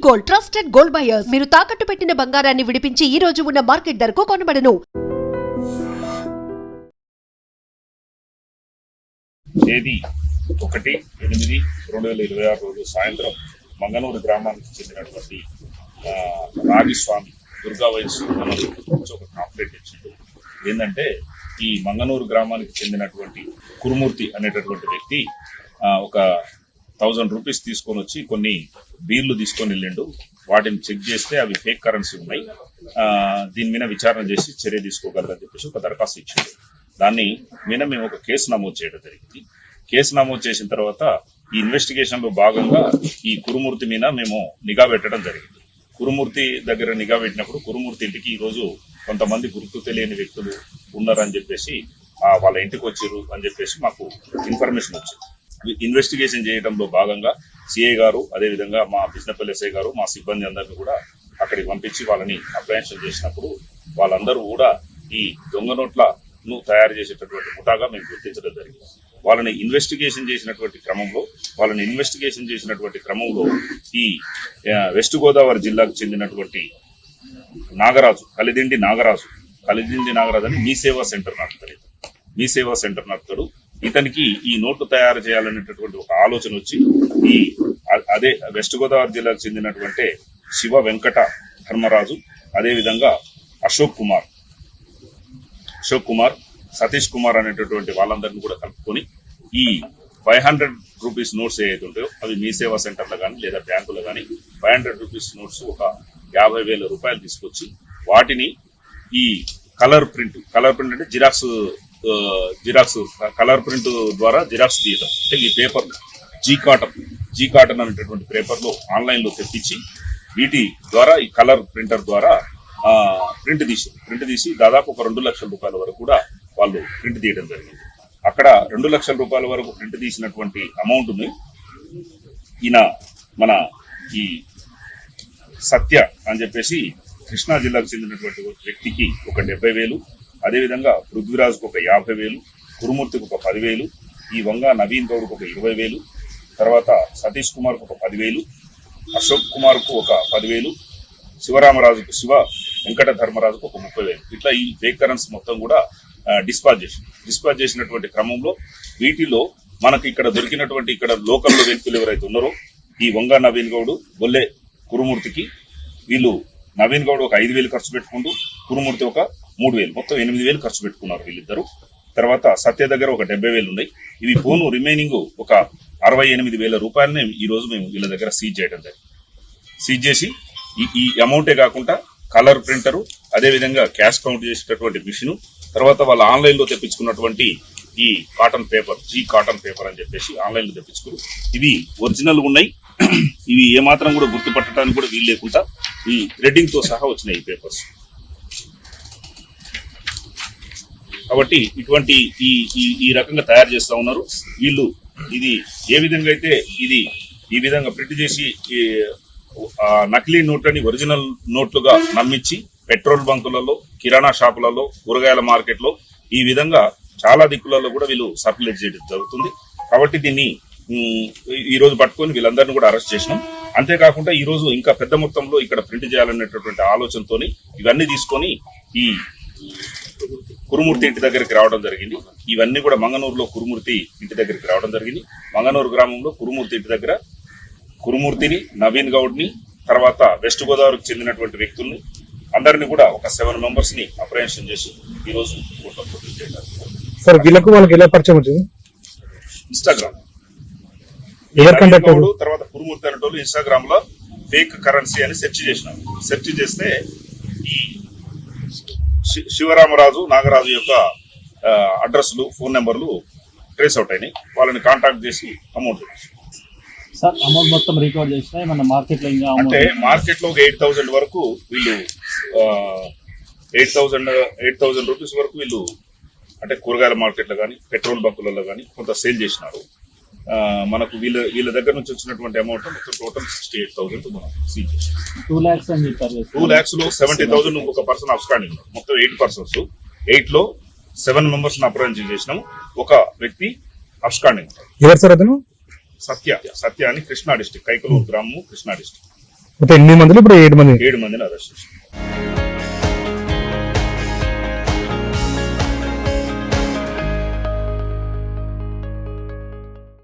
Gold, trusted gold buyers. మీరు తాకట్టు పెట్టిన బంగారాన్ని విడిపించి ఈ రోజు ఉన్న మార్కెట్ ధరకు కొనబడను. తేదీ 1/8/2026 రోజు సాయంత్రం మంగనూరు గ్రామానికి చెందినటువంటి రాగిస్వామి దుర్గా వయస్సు ఒక కంప్లైంట్ ఇచ్చింది. ఏంటంటే ఈ మంగనూరు గ్రామానికి చెందినటువంటి కురుమూర్తి అనేటటువంటి వ్యక్తి ఒక 1000 రూపీస్ తీసుకొని వచ్చి కొన్ని బీర్లు తీసుకొని వెళ్ళిండు. వాటిని చెక్ చేస్తే అవి ఫేక్ కరెన్సీ ఉన్నాయి, దీని మీద విచారణ చేసి చర్య తీసుకోగలరని చెప్పేసి ఒక దరఖాస్తు ఇచ్చింది. దాన్ని మీద మేము ఒక కేసు నమోదు చేయడం జరిగింది. కేసు నమోదు చేసిన తర్వాత ఈ ఇన్వెస్టిగేషన్ లో భాగంగా ఈ కురుమూర్తి మీద మేము నిఘా పెట్టడం జరిగింది. కురుమూర్తి దగ్గర నిఘా పెట్టినప్పుడు కురుమూర్తి ఇంటికి ఈ రోజు కొంతమంది గుర్తు తెలియని వ్యక్తులు ఉన్నారని చెప్పేసి వాళ్ళ ఇంటికి వచ్చారు అని చెప్పేసి మాకు ఇన్ఫర్మేషన్ వచ్చింది. ఇన్వెస్టిగేషన్ చేయడంలో భాగంగా సిఐ గారు, అదేవిధంగా మా బిజినపల్లి ఎస్ఐ గారు, మా సిబ్బంది అందరినీ కూడా అక్కడికి పంపించి వాళ్ళని అప్రహెన్షన్ చేసినప్పుడు వాళ్ళందరూ కూడా ఈ దొంగ నోట్లను తయారు చేసేటటువంటి ముఠాగా మేము గుర్తించడం జరిగింది. వాళ్ళని ఇన్వెస్టిగేషన్ చేసినటువంటి క్రమంలో ఈ వెస్ట్ గోదావరి జిల్లాకు చెందినటువంటి నాగరాజు, కలిదిండి నాగరాజు అని మీ సేవా సెంటర్ నడుపుతాడు. ఇతనికి ఈ నోట్లు తయారు చేయాలనేటటువంటి ఒక ఆలోచన వచ్చి అదే వెస్ట్ గోదావరి జిల్లాకు చెందినటువంటి శివ వెంకట ధర్మరాజు, అదేవిధంగా అశోక్ కుమార్, సతీష్ కుమార్ అనేటటువంటి వాళ్ళందరినీ కూడా కలుపుకొని ఈ 500 రూపీస్ నోట్స్ ఏవైతే ఉంటాయో అవి మీ సేవా సెంటర్లో కానీ లేదా బ్యాంకులో కానీ 500 రూపీస్ నోట్స్ ఒక 50,000 రూపాయలు తీసుకొచ్చి వాటిని ఈ కలర్ ప్రింట్ అంటే జిరాక్స్ కలర్ ప్రింట్ ద్వారా జిరాక్స్ తీయడం. అంటే ఈ పేపర్ జీ కాటన్ అనేటటువంటి పేపర్లో ఆన్లైన్లో తెప్పించి వీటి ద్వారా ఈ కలర్ ప్రింటర్ ద్వారా ప్రింట్ తీసి దాదాపు ఒక 2 లక్షల రూపాయల వరకు కూడా వాళ్ళు ప్రింట్ తీయడం జరిగింది. అక్కడ 2 లక్షల రూపాయల వరకు ప్రింట్ తీసినటువంటి అమౌంట్ని ఈయన మన ఈ సత్య అని చెప్పేసి కృష్ణా జిల్లాకు చెందినటువంటి వ్యక్తికి ఒక 70,000, అదేవిధంగా పృథ్వీరాజ్కు ఒక 50,000, కురుమూర్తికి ఒక 10,000, ఈ వంగ నవీన్ గౌడ్కు ఒక 20,000, తర్వాత సతీష్ కుమార్కు ఒక 10,000, అశోక్ కుమార్కు ఒక 10,000, శివ వెంకట ధర్మరాజుకు ఒక 30,000. ఇట్లా ఈ ఫేక్ కరెన్సీ మొత్తం కూడా డిస్పాచ్ చేసినటువంటి క్రమంలో వీటిలో మనకి ఇక్కడ దొరికినటువంటి ఇక్కడ లోకల్లో వ్యక్తులు ఎవరైతే ఉన్నారో ఈ వంగ నవీన్ గౌడ్, బొల్లె కురుమూర్తికి వీళ్ళు నవీన్ గౌడ్ ఒక 5,000 ఖర్చు పెట్టుకుంటూ కురుమూర్తి ఒక 3,000, మొత్తం 8,000 ఖర్చు పెట్టుకున్నారు వీళ్ళిద్దరు. తర్వాత సత్య దగ్గర ఒక 70,000 ఉన్నాయి. ఇవి పోను రిమైనింగ్ ఒక 68,000 రూపాయలని ఈ రోజు మేము వీళ్ళ దగ్గర సీజ్ చేసి ఈ అమౌంటే కాకుండా కలర్ ప్రింటరు, అదేవిధంగా క్యాష్ కౌంట్ చేసేటటువంటి మిషన్, తర్వాత వాళ్ళు ఆన్లైన్ లో తెప్పించుకున్నటువంటి ఈ కాటన్ పేపర్, జీ కాటన్ పేపర్ అని చెప్పేసి ఆన్లైన్ లో తెప్పించుకున్నారు. ఇవి ఒరిజినల్ ఉన్నాయి. ఇవి ఏమాత్రం కూడా గుర్తుపట్టడానికి కూడా వీలు లేకుండా ఈ థ్రెడ్డింగ్ తో సహా వచ్చినాయి ఈ పేపర్స్. కాబట్టి ఇటువంటి ఈ రకంగా తయారు చేస్తా ఉన్నారు వీళ్ళు. ఇది ఏ విధంగా అయితే ఈ విధంగా ప్రింట్ చేసి నకిలీ నోట్లని ఒరిజినల్ నోట్లుగా నమ్మించి పెట్రోల్ బంకులలో, కిరాణా షాపులలో, కూరగాయల మార్కెట్లో ఈ విధంగా చాలా దిక్కులలో కూడా వీళ్ళు సర్క్యులేట్ చేయడం జరుగుతుంది. కాబట్టి దీన్ని ఈ రోజు పట్టుకొని వీళ్ళందరినీ కూడా అరెస్ట్ చేసినాం. అంతేకాకుండా ఈ రోజు ఇంకా పెద్ద మొత్తంలో ఇక్కడ ప్రింట్ చేయాలనేటటువంటి ఆలోచనతో ఇవన్నీ తీసుకొని ఈ కురుమూర్తి ఇంటి దగ్గరికి రావడం జరిగింది. ఇవన్నీ కూడా మంగనూరులో కురుమూర్తి ఇంటి దగ్గరికి రావడం జరిగింది. మంగనూరు గ్రామంలో కురుమూర్తి ఇంటి దగ్గర కురుమూర్తిని, నవీన్ గౌడ్ని, తర్వాత వెస్ట్ గోదావరికి చెందినటువంటి వ్యక్తుల్ని అందరినీ కూడా ఒక 7 మెంబర్స్ ని అప్రహెన్షన్ చేసి ఈ రోజు కోర్టులో ప్రొడ్యూస్ చేశారు. సార్ వీళ్ళకు వాళ్ళకి ఎలా పరిచయం వచ్చింది? ఇన్స్టాగ్రామ్ తర్వాత కురుమూర్తి అనేటోళ్ళు ఇన్స్టాగ్రామ్ లో ఫేక్ కరెన్సీ అని సెర్చ్ చేస్తే ఈ శివరామరాజు, నాగరాజు యొక్క అడ్రస్లు, ఫోన్ నెంబర్లు ట్రేస్ అవుట్ అయినాయి. వాళ్ళని కాంటాక్ట్ చేసి అమౌంట్ సార్ అమౌంట్ మొత్తం రికవర్ చేసినా మన మార్కెట్ లో అంటే మార్కెట్ లో 8,000 వరకు వీళ్ళు 8,000 రూపీస్ వరకు వీళ్ళు అంటే కూరగాయల మార్కెట్ లో కానీ పెట్రోల్ బంకులలో కానీ కొంత సేల్ చేసినారు. మనకు వీళ్ళ దగ్గర నుంచి వచ్చినటువంటి అమౌంట్ మొత్తం టోటల్ 68,000 మనం సీజ్ చేసాం. 2 lakhs అని చెప్పారు. 2 lakhs లో 70,000 ఒక పర్సన్ అబ్స్కాండింగ్, మొత్తం 8 persons, 8 లో 7 members అప్రహెన్షన్ చేసినాము. ఒక వ్యక్తి అబ్స్కాండింగ్. ఎవరు సార్ అతను? సత్య అని కృష్ణా డిస్ట్రిక్ట్, కైకలూరు గ్రామము, కృష్ణా డిస్ట్రిక్ట్. మొత్తం 8 మందిలో ఇప్పుడు 7 మంది 7 మందిని అరెస్ట్ చేశారు.